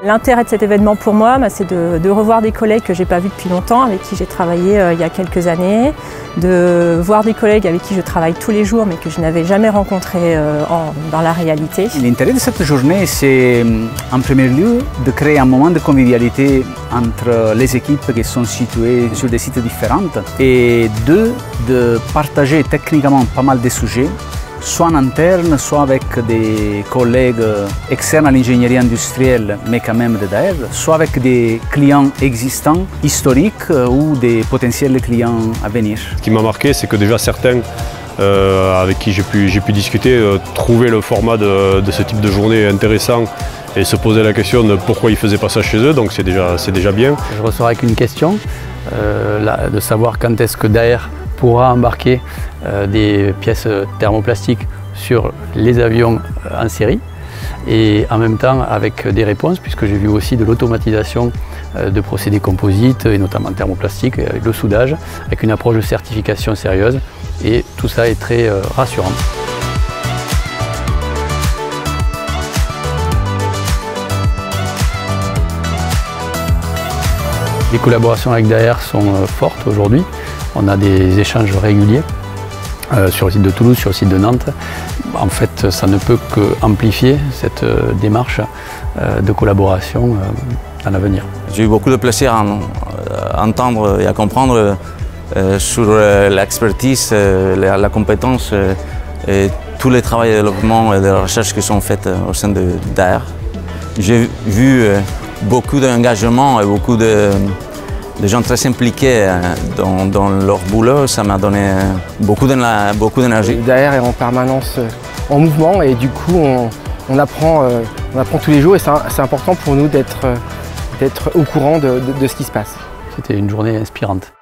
L'intérêt de cet événement pour moi, c'est de revoir des collègues que je n'ai pas vus depuis longtemps, avec qui j'ai travaillé il y a quelques années, de voir des collègues avec qui je travaille tous les jours mais que je n'avais jamais rencontrés dans la réalité. L'intérêt de cette journée, c'est en premier lieu de créer un moment de convivialité entre les équipes qui sont situées sur des sites différents et deux, de partager techniquement pas mal de sujets, soit en interne, soit avec des collègues externes à l'ingénierie industrielle, mais quand même de Daher, soit avec des clients existants, historiques ou des potentiels clients à venir. Ce qui m'a marqué, c'est que déjà certains avec qui j'ai pu discuter trouvaient le format de ce type de journée intéressant et se poser la question de pourquoi ils ne faisaient pas ça chez eux, donc c'est déjà bien. Je ressors avec une question, de savoir quand est-ce que Daher pourra embarquer des pièces thermoplastiques sur les avions en série et en même temps avec des réponses, puisque j'ai vu aussi de l'automatisation de procédés composites et notamment thermoplastiques, le soudage, avec une approche de certification sérieuse, et tout ça est très rassurant. Les collaborations avec Daher sont fortes aujourd'hui. On a des échanges réguliers sur le site de Toulouse, sur le site de Nantes. En fait, ça ne peut qu'amplifier cette démarche de collaboration à l'avenir. J'ai eu beaucoup de plaisir à entendre et à comprendre sur l'expertise, la compétence et tous les travaux de développement et de recherche qui sont faits au sein de Daher. J'ai vu beaucoup d'engagement et beaucoup de gens très impliqués dans leur boulot. Ça m'a donné beaucoup d'énergie. Daher est en permanence en mouvement et du coup on apprend tous les jours et c'est important pour nous d'être au courant de ce qui se passe. C'était une journée inspirante.